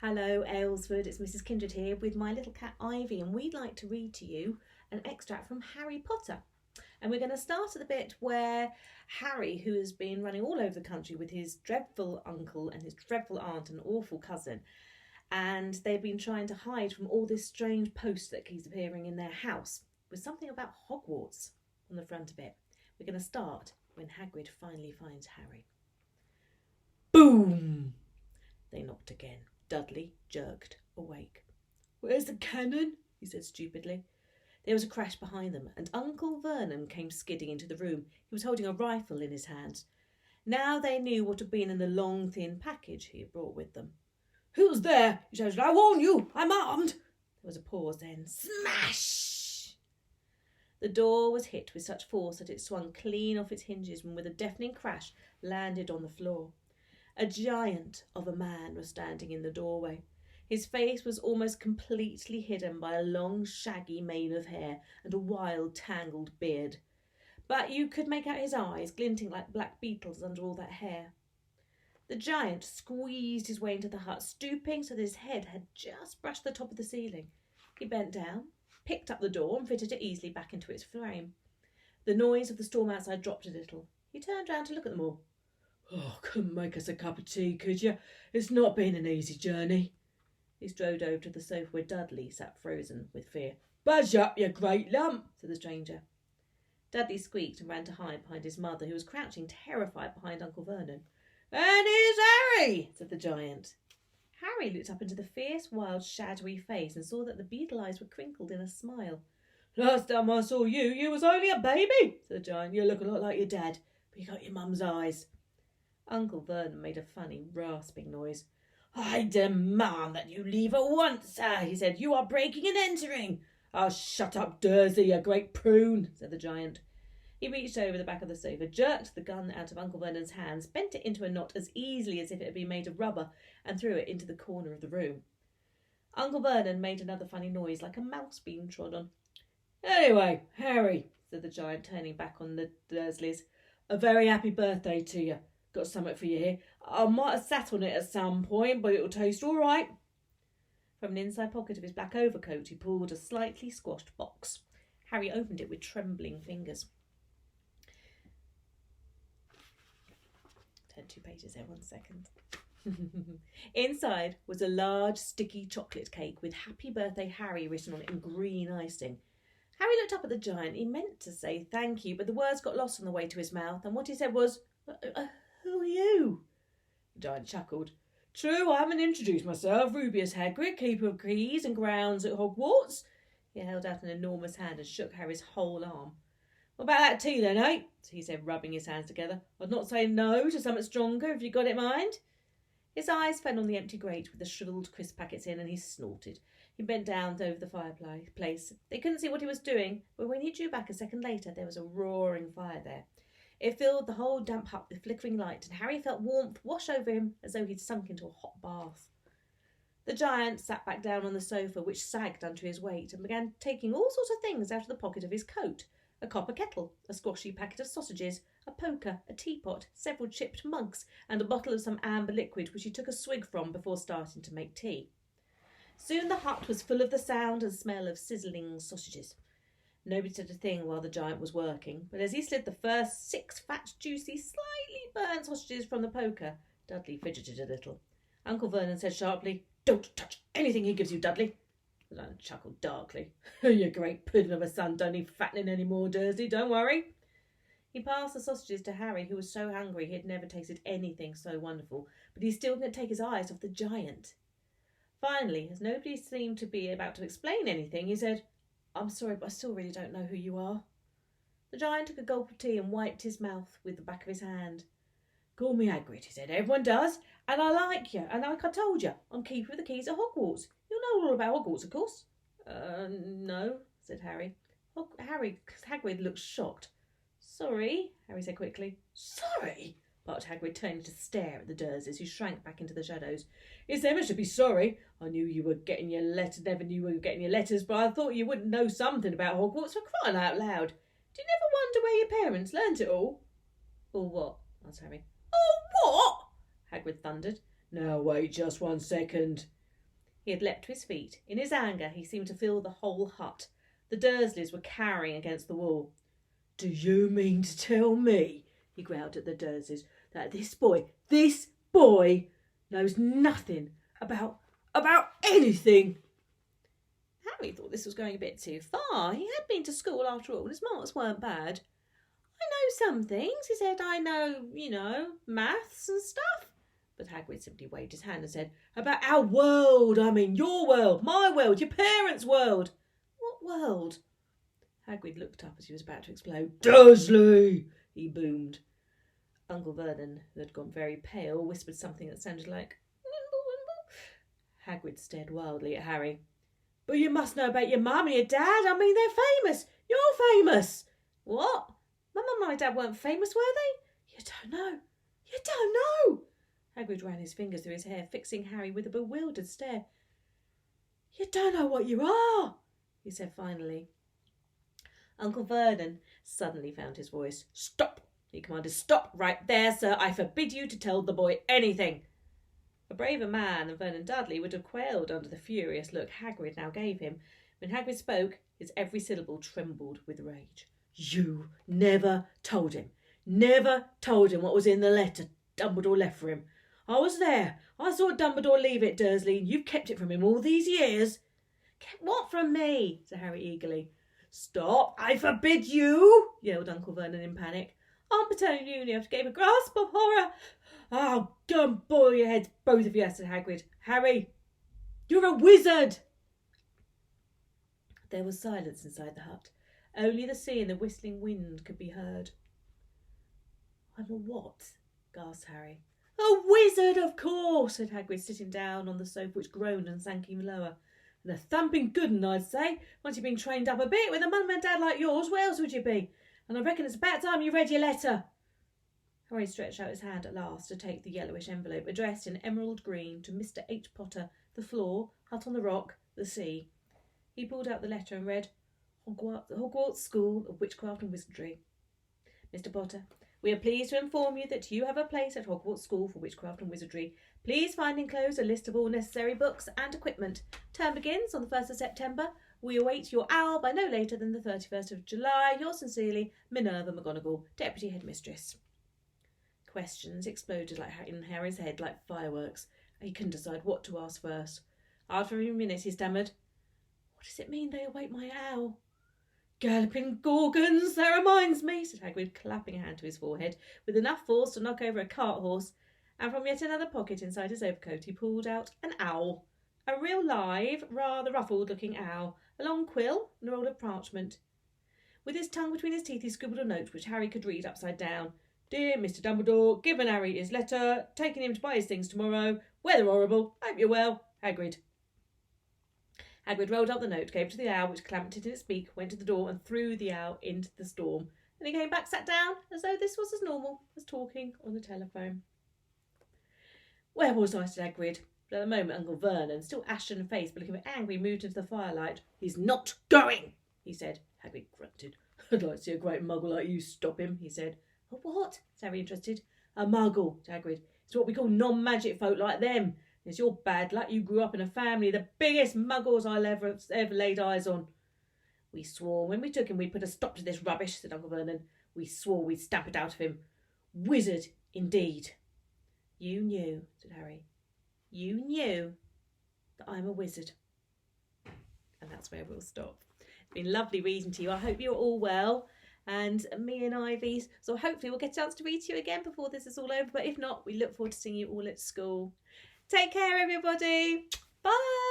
Hello, Aylesford. It's Mrs Kindred here with my little cat Ivy, and we'd like to read to you an extract from Harry Potter. And we're going to start at the bit where Harry, who has been running all over the country with his dreadful uncle and his dreadful aunt and awful cousin, and they've been trying to hide from all this strange post that keeps appearing in their house, with something about Hogwarts on the front of it. We're going to start when Hagrid finally finds Harry. Boom! They knocked again. Dudley jerked awake. "Where's the cannon?" he said stupidly. There was a crash behind them, and Uncle Vernon came skidding into the room. He was holding a rifle in his hands. Now they knew what had been in the long, thin package he had brought with them. "Who's there?" he shouted. "I warn you, I'm armed." There was a pause, then smash! The door was hit with such force that it swung clean off its hinges and with a deafening crash landed on the floor. A giant of a man was standing in the doorway. His face was almost completely hidden by a long, shaggy mane of hair and a wild, tangled beard. But you could make out his eyes glinting like black beetles under all that hair. The giant squeezed his way into the hut, stooping so that his head had just brushed the top of the ceiling. He bent down, picked up the door and fitted it easily back into its frame. The noise of the storm outside dropped a little. He turned round to look at them all. "Oh, couldn't make us a cup of tea, could you? It's not been an easy journey." He strode over to the sofa where Dudley sat frozen with fear. "Budge up, you great lump," said the stranger. Dudley squeaked and ran to hide behind his mother, who was crouching terrified behind Uncle Vernon. "And here's Harry," said the giant. Harry looked up into the fierce, wild, shadowy face and saw that the beetle eyes were crinkled in a smile. "Last time I saw you, you was only a baby," said the giant. "You look a lot like your dad, but you got your mum's eyes." Uncle Vernon made a funny, rasping noise. "I demand that you leave at once, sir," he said. "You are breaking and entering." "Oh, shut up, Dursley, you great prune," said the giant. He reached over the back of the sofa, jerked the gun out of Uncle Vernon's hands, bent it into a knot as easily as if it had been made of rubber, and threw it into the corner of the room. Uncle Vernon made another funny noise, like a mouse being trod on. "Anyway, Harry," said the giant, turning back on the Dursleys, "a very happy birthday to you. Got something for you here. I might have sat on it at some point, but it'll taste all right." From an inside pocket of his black overcoat, he pulled a slightly squashed box. Harry opened it with trembling fingers. Turn 2 pages there, 1 second. Inside was a large, sticky chocolate cake with "Happy Birthday, Harry" written on it in green icing. Harry looked up at the giant. He meant to say thank you, but the words got lost on the way to his mouth, and what he said was, "Who are you?" The giant chuckled. "True, I haven't introduced myself. Rubius Hagrid, keeper of keys and grounds at Hogwarts." He held out an enormous hand and shook Harry's whole arm. "What about that tea then, eh?" he said, rubbing his hands together. "I'd not say no to something stronger if you got it, mind." His eyes fell on the empty grate with the shrivelled crisp packets in, and he snorted. He bent down over the fireplace. They couldn't see what he was doing, but when he drew back a second later, there was a roaring fire there. It filled the whole damp hut with flickering light, and Harry felt warmth wash over him as though he'd sunk into a hot bath. The giant sat back down on the sofa, which sagged under his weight, and began taking all sorts of things out of the pocket of his coat. A copper kettle, a squashy packet of sausages, a poker, a teapot, several chipped mugs, and a bottle of some amber liquid which he took a swig from before starting to make tea. Soon the hut was full of the sound and smell of sizzling sausages. Nobody said a thing while the giant was working, but as he slid the first 6 fat, juicy, slightly burnt sausages from the poker, Dudley fidgeted a little. Uncle Vernon said sharply, "Don't touch anything he gives you, Dudley." The giant chuckled darkly. "You great pudding of a son don't need fattening any more, Dursley, don't worry." He passed the sausages to Harry, who was so hungry he had never tasted anything so wonderful, but he still couldn't take his eyes off the giant. Finally, as nobody seemed to be about to explain anything, he said, "I'm sorry, but I still really don't know who you are." The giant took a gulp of tea and wiped his mouth with the back of his hand. "Call me Hagrid," he said. "Everyone does, and I like you, and like I told you, I'm keeper of the keys at Hogwarts. You know all about Hogwarts, of course." No," said Harry. Hagrid looked shocked. "Sorry," Harry said quickly. "Sorry?" barked Hagrid, turning to stare at the Dursleys, who shrank back into the shadows. "It's them as should be sorry. I knew you were getting your letters, never knew you were getting your letters, but I thought you wouldn't know something about Hogwarts, for crying out loud. Do you never wonder where your parents learnt it all?" "Or what?" asked Harry. "Oh, what?" Hagrid thundered. "Now wait just 1 second." He had leapt to his feet. In his anger, he seemed to fill the whole hut. The Dursleys were cowering against the wall. "Do you mean to tell me," he growled at the Dursleys, "that this boy knows nothing about anything?" Harry thought this was going a bit too far. He had been to school after all, and his marks weren't bad. "I know some things," he said. "I know, maths and stuff." But Hagrid simply waved his hand and said, "About our world, I mean, your world, my world, your parents' world." "What world?" Hagrid looked up as he was about to explode. "Dursley!" he boomed. Uncle Vernon, who had gone very pale, whispered something that sounded like "Wimble, wimble." Hagrid stared wildly at Harry. "But you must know about your mum and your dad. I mean, they're famous. You're famous." "What? My mum and my dad weren't famous, were they?" "You don't know. You don't know." Hagrid ran his fingers through his hair, fixing Harry with a bewildered stare. "You don't know what you are," he said finally. Uncle Vernon suddenly found his voice. "Stop!" he commanded. "Stop right there, sir. I forbid you to tell the boy anything." A braver man than Vernon Dudley would have quailed under the furious look Hagrid now gave him. When Hagrid spoke, his every syllable trembled with rage. "You never told him what was in the letter Dumbledore left for him. I was there. I saw Dumbledore leave it, Dursley, and you've kept it from him all these years." "Kept what from me?" said Harry eagerly. "Stop! I forbid you!" yelled Uncle Vernon in panic. "Aunt Petunia gave a gasp of horror. "Oh, go and boil your heads, both of you," said Hagrid. "Harry, you're a wizard!" There was silence inside the hut. Only the sea and the whistling wind could be heard. "I'm a what?" gasped Harry. "A wizard, of course," said Hagrid, sitting down on the sofa, which groaned and sank even lower. "And a thumping good un, I'd say. Once you've been trained up a bit, with a mum and dad like yours, what else would you be? And I reckon it's about time you read your letter." Harry stretched out his hand at last to take the yellowish envelope, addressed in emerald green to Mr. H. Potter, the floor, hut on the rock, the sea. He pulled out the letter and read, Hogwarts School of Witchcraft and Wizardry. "Mr. Potter, we are pleased to inform you that you have a place at Hogwarts School for Witchcraft and Wizardry. Please find enclosed a list of all necessary books and equipment. Term begins on the 1st of September. We await your owl by no later than the 31st of July. Yours sincerely, Minerva McGonagall, Deputy Headmistress." Questions exploded in Harry's head like fireworks. He couldn't decide what to ask first. After a few minutes he stammered, "What does it mean they await my owl?" "Galloping Gorgons, that reminds me," said Hagrid, clapping a hand to his forehead with enough force to knock over a cart horse, and from yet another pocket inside his overcoat he pulled out an owl. A real live, rather ruffled-looking owl, a long quill and a roll of parchment. With his tongue between his teeth he scribbled a note which Harry could read upside down. "Dear Mr. Dumbledore, given Harry his letter, taking him to buy his things tomorrow. Weather horrible. Hope you're well. Hagrid." Hagrid rolled up the note, gave it to the owl, which clamped it in its beak, went to the door and threw the owl into the storm. Then he came back, sat down, as though this was as normal as talking on the telephone. "Where was I?" said Hagrid. But at the moment Uncle Vernon, still ashen-faced but looking angry, moved into the firelight. "He's not going," he said. Hagrid grunted. "I'd like to see a great muggle like you stop him," he said. "A what?" said Harry, interested. "A muggle," said Hagrid. "It's what we call non-magic folk like them. It's your bad luck you grew up in a family the biggest muggles I'll ever laid eyes on." "We swore when we took him we'd put a stop to this rubbish," said Uncle Vernon. "We swore we'd stamp it out of him. Wizard, indeed." "You knew," said Harry. "You knew that I'm a wizard." And that's where we'll stop. It's been lovely reading to you. I hope you're all well. And me and Ivy, so hopefully we'll get a chance to read to you again before this is all over. But if not, we look forward to seeing you all at school. Take care, everybody. Bye.